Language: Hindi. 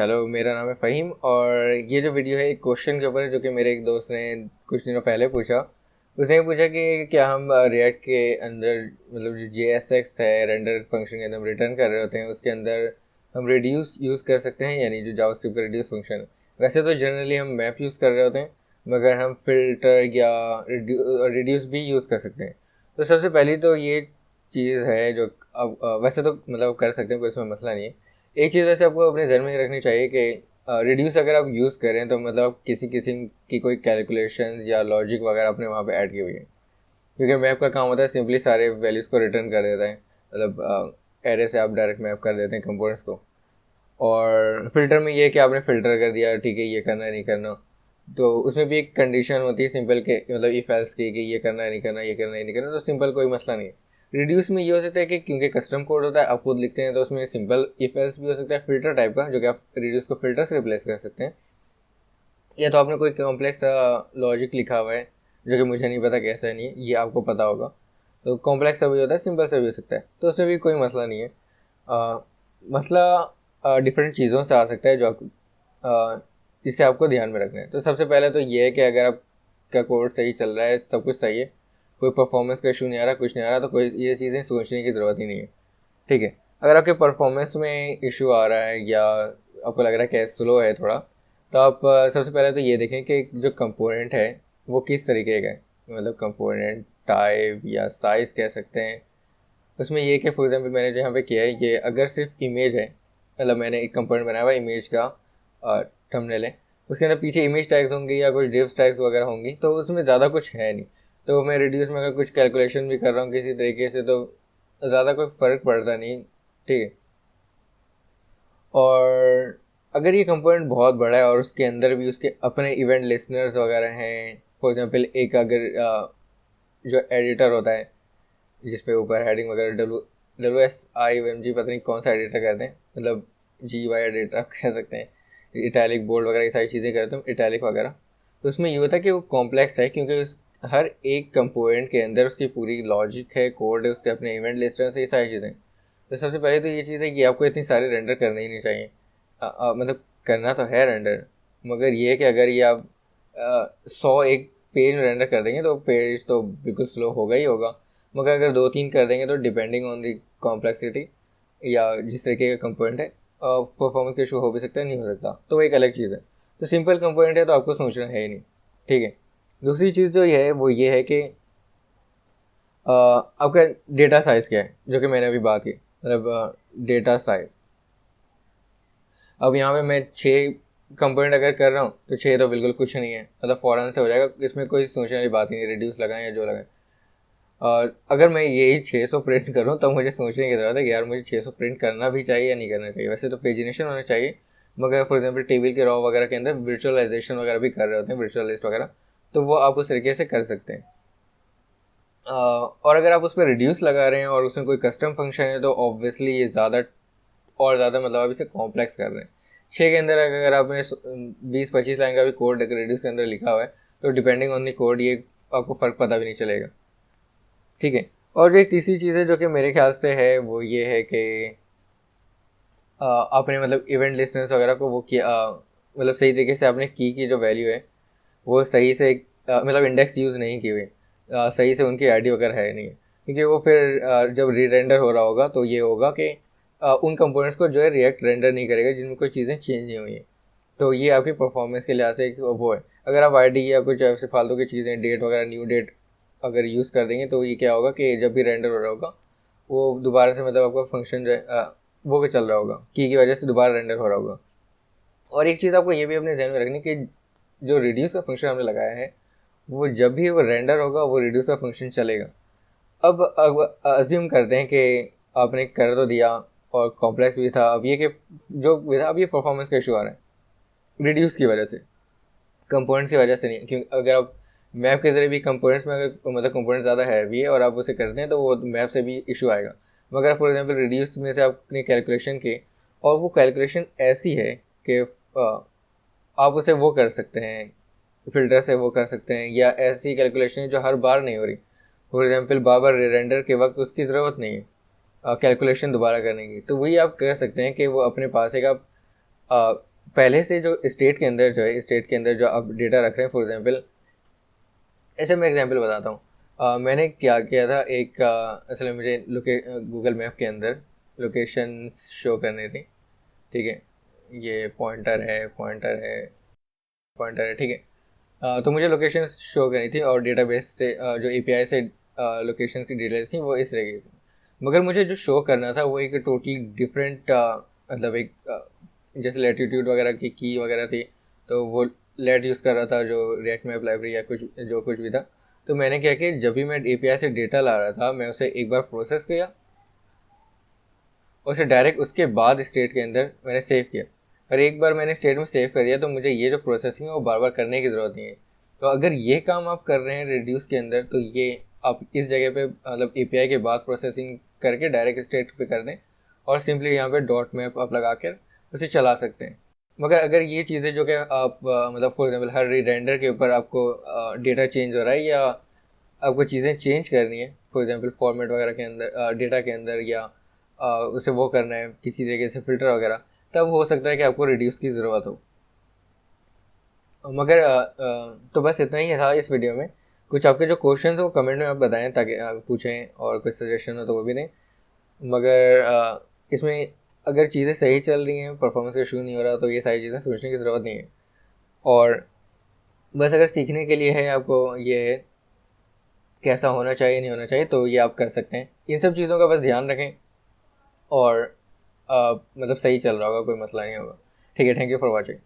हेलो, मेरा नाम है फ़हीम और ये जो वीडियो है एक क्वेश्चन के ऊपर है जो कि मेरे एक दोस्त ने कुछ दिनों पहले पूछा। उसने पूछा कि क्या हम रिएक्ट के अंदर मतलब जो JSX है रेंडर फंक्शन के अंदर हम रिटर्न कर रहे होते हैं उसके अंदर हम रिड्यूस यूज़ कर सकते हैं, यानी जो जावास्क्रिप्ट का रिड्यूस फंक्शन है। वैसे तो जनरली हम मैप यूज़ कर रहे होते हैं, मगर हम फिल्टर या रिड्यूस भी यूज़ कर सकते हैं। तो सबसे पहली तो ये चीज़ है जो अब वैसे तो मतलब कर सकते हैं, कोई इसमें मसला नहीं है। एक चीज़ वैसे आपको अपने ध्यान में रखनी चाहिए कि रिड्यूस अगर आप यूज़ करें तो मतलब आप किसी किस्म की कोई कैलकुलेशन या लॉजिक वगैरह आपने वहाँ पे ऐड की हुई है, क्योंकि मैप का काम होता है सिंपली सारे वैल्यूज़ को रिटर्न कर देता है। मतलब एरे से आप डायरेक्ट मैप कर देते हैं कंपोनेंट्स को। और फिल्टर में ये है कि आपने फ़िल्टर कर दिया, ठीक है, ये करना है नहीं करना। तो उसमें भी एक कंडीशन होती है सिंपल के मतलब इफ एल्स की कि ये करना है नहीं करना, ये करना है नहीं करना, तो सिंपल कोई मसला नहीं है। रिड्यूस में ये हो सकता है कि क्योंकि कस्टम कोड होता है आप खुद लिखते हैं, तो उसमें सिंपल इफ एल्स भी हो सकता है फिल्टर टाइप का, जो कि आप रिड्यूस को फिल्टर से रिप्लेस कर सकते हैं। या तो आपने कोई कॉम्प्लेक्स लॉजिक लिखा हुआ है जो कि मुझे नहीं पता कैसा है, नहीं ये आपको पता होगा। तो कॉम्प्लेक्स सा भी होता है, सिंपल सा भी हो सकता है, तो उसमें भी कोई मसला नहीं है। मसला डिफरेंट चीज़ों से आ सकता है जो जिससे आपको ध्यान में रखना है। तो सबसे पहले तो ये है कि अगर आपका कोड सही चल रहा है, सब कुछ सही है, कोई परफॉर्मेंस का इशू नहीं आ रहा, कुछ नहीं आ रहा, तो कोई ये चीज़ें सोचने की ज़रूरत ही नहीं है। ठीक है। अगर आपके परफॉर्मेंस में इशू आ रहा है या आपको लग रहा है कि स्लो है थोड़ा, तो आप सबसे पहले तो ये देखें कि जो कंपोनेंट है वो किस तरीके का है। मतलब कंपोनेंट टाइप या साइज़ कह सकते हैं। उसमें ये कि फॉर एग्जांपल मैंने जो यहाँ पे किया है, ये अगर सिर्फ इमेज है, मतलब मैंने एक कंपोनेंट बनाया हुआ है इमेज का, थंबनेल है, उसके अंदर पीछे इमेज टैग्स होंगे या कुछ डिव टैग्स वगैरह होंगी, तो उसमें ज़्यादा कुछ है नहीं। तो मैं रिड्यूस में अगर कुछ कैलकुलेशन भी कर रहा हूँ किसी तरीके से, तो ज़्यादा कोई फ़र्क पड़ता नहीं। ठीक है। और अगर ये कंपोनेंट बहुत बड़ा है और उसके अंदर भी उसके अपने इवेंट लिसनर्स वगैरह हैं, फॉर एग्जांपल एक अगर जो एडिटर होता है जिस पे ऊपर हेडिंग वगैरह WSIOMG पता नहीं कौन सा एडिटर कहते हैं, मतलब GUI एडिटर आप कह सकते हैं, इटैलिक बोल्ड वगैरह ये सारी चीज़ें करते हैं, इटैलिक वगैरह। तो उसमें ये होता है कि वो कॉम्प्लेक्स है, क्योंकि उस हर एक कंपोनेंट के अंदर उसकी पूरी लॉजिक है, कोड है, उसके अपने इवेंट लिस्टर्स है, ये सारी चीज़ें। तो सबसे पहले तो ये चीज़ है कि आपको इतनी सारी रेंडर करनी ही नहीं चाहिए। मतलब करना तो है रेंडर, मगर ये है कि अगर ये आप 100 एक पेज में रेंडर कर देंगे तो पेज तो बिल्कुल स्लो होगा ही होगा। मगर अगर 2-3 कर देंगे तो डिपेंडिंग ऑन दी कॉम्प्लेक्सिटी या जिस तरीके का कंपोनेंट है, परफॉर्मेंस का इशू हो भी सकता है, नहीं हो सकता, तो वो एक अलग चीज़ है। तो सिंपल कंपोनेंट है तो आपको सोचना है ही नहीं। ठीक है। दूसरी चीज़ जो ये है वो ये है कि आपका डेटा साइज़ क्या है, जो कि मैंने अभी बात की, मतलब डेटा साइज। अब यहाँ पे मैं 6 कंपोनेंट अगर कर रहा हूँ तो 6 तो बिल्कुल कुछ नहीं है, मतलब फ़ौरन से हो जाएगा, इसमें कोई सोचने वाली बात ही नहीं, रिड्यूस लगाएं या जो लगाएं। और अगर मैं यही 600 प्रिंट करूँ तो मुझे सोचने की ज़रूरत है कि यार मुझे 600 प्रिंट करना भी चाहिए या नहीं करना चाहिए। वैसे तो पेजिनेशन होना चाहिए, मगर फॉर एग्जांपल टेबल के रॉ वगैरह के अंदर वर्चुअलाइजेशन वगैरह भी कर रहे होते हैं, वर्चुअल लिस्ट वगैरह, तो वो आप उस तरीके से कर सकते हैं। और अगर आप उस पर रिड्यूस लगा रहे हैं और उसमें कोई कस्टम फंक्शन है तो ऑब्वियसली ये ज़्यादा और ज़्यादा मतलब आप इसे कॉम्प्लेक्स कर रहे हैं। 6 के अंदर अगर आपने 20-25 लाइन का भी कोड रिड्यूस के अंदर लिखा हुआ है, तो डिपेंडिंग ऑन दी कोड ये आपको फ़र्क पता भी नहीं चलेगा। ठीक है। और जो एक तीसरी चीज़ है जो कि मेरे ख्याल से है वो ये है कि आपने मतलब इवेंट लिस्टनर्स वगैरह को वो किया, मतलब सही तरीके से आपने की जो वैल्यू है वो सही से मतलब इंडेक्स यूज़ नहीं की हुई, सही से उनकी आईडी वगैरह है नहीं, क्योंकि वो फिर जब री रेंडर हो रहा होगा तो ये होगा कि उन कंपोनेंट्स को जो है रिएक्ट रेंडर नहीं करेगा जिनमें कोई चीज़ें चेंज नहीं हुई हैं। तो ये आपकी परफॉर्मेंस के लिहाज से एक वो है। अगर आप आईडी या कुछ ऐसे फालतू की चीज़ें डेट वगैरह न्यू डेट अगर यूज़ कर देंगे तो ये क्या होगा कि जब भी रेंडर हो रहा होगा वो दोबारा से मतलब आपका फंक्शन जो है वो भी चल रहा होगा, की वजह से दोबारा रेंडर हो रहा होगा। और एक चीज़ आपको ये भी अपने ध्यान में रखनी कि जो रिड्यूस का फंक्शन हमने लगाया है वो जब भी वो रेंडर होगा वो रिड्यूस का फंक्शन चलेगा। अब अज्यूम करते हैं कि आपने कर तो दिया और कॉम्प्लेक्स भी था, अब ये कि जो भी था अब ये परफॉर्मेंस का इशू आ रहा है रिड्यूस की वजह से, कंपोनेंट्स की वजह से नहीं। क्योंकि अगर आप मैप के ज़रिए भी कंपोनेंट्स में अगर मतलब कंपोनेंट ज़्यादा हैवी है और आप उसे करते हैं तो वो मैप से भी इशू आएगा। मगर फॉर एग्जांपल रिड्यूस में से आपने कैलकुलेशन की और वो कैलकुलेशन ऐसी है कि आप उसे वो कर सकते हैं, फिल्टर से वो कर सकते हैं, या ऐसी कैलकुलेशन जो हर बार नहीं हो रही। For example bar bar render के वक्त उसकी ज़रूरत नहीं है कैलकुलेशन दोबारा करने की, तो वही आप कर सकते हैं कि वो अपने पास एक आप पहले से जो स्टेट के अंदर जो है, स्टेट के अंदर जो आप डेटा रख रहे हैं, फॉर एग्जांपल ऐसे मैं एग्जांपल बताता हूँ। मैंने क्या किया था, एक असल में मुझे गूगल मैप के अंदर लोकेशन शो करनी थी, ठीक है। ये पॉइंटर है, ठीक है। तो मुझे लोकेशन शो करनी थी और डेटाबेस से जो एपीआई से लोकेशन की डिटेल्स थी वो इस तरीके से। मगर मुझे जो शो करना था वो एक टोटली डिफरेंट, मतलब एक जैसे लैटिट्यूड वगैरह की वगैरह थी, तो वो लेट यूज़ कर रहा था जो रिएक्ट मैप लाइब्रेरी या कुछ जो कुछ भी था। तो मैंने क्या किया, जब भी मैं एपीआई से डेटा ला रहा था मैं उसे एक बार प्रोसेस किया और उसे डायरेक्ट उसके बाद स्टेट के अंदर मैंने सेव किया। और एक बार मैंने स्टेट में सेव कर दिया तो मुझे ये जो प्रोसेसिंग है वो बार बार करने की ज़रूरत नहीं है। तो अगर ये काम आप कर रहे हैं रिड्यूस के अंदर, तो ये आप इस जगह पे मतलब एपीआई के बाद प्रोसेसिंग करके डायरेक्ट स्टेट पे कर दें और सिंपली यहाँ पे डॉट मैप आप लगा कर उसे चला सकते हैं। मगर अगर ये चीज़ें जो कि आप मतलब फॉर एग्जाम्पल हर रेंडर के ऊपर आपको डेटा चेंज हो रहा है या आपको चीज़ें चेंज करनी है, फॉर एग्जांपल फॉर्मेट वगैरह के अंदर, डेटा के अंदर, या उसे वो करना है किसी तरीके से फिल्टर वगैरह, तब हो सकता है कि आपको रिड्यूस की ज़रूरत हो। मगर तो बस इतना ही था इस वीडियो में। कुछ आपके जो क्वेश्चन वो कमेंट में आप बताएं ताकि पूछें, और कुछ सजेशन हो तो वो भी दें। मगर इसमें अगर चीज़ें सही चल रही हैं, परफॉर्मेंस का इशू नहीं हो रहा, तो ये सारी चीज़ें सोचने की ज़रूरत नहीं है। और बस अगर सीखने के लिए है आपको, ये है कैसा होना चाहिए नहीं होना चाहिए, तो ये आप कर सकते हैं। इन सब चीज़ों का बस ध्यान रखें और मतलब सही चल रहा होगा, कोई मसला नहीं होगा। ठीक है, थैंक यू फॉर वॉचिंग।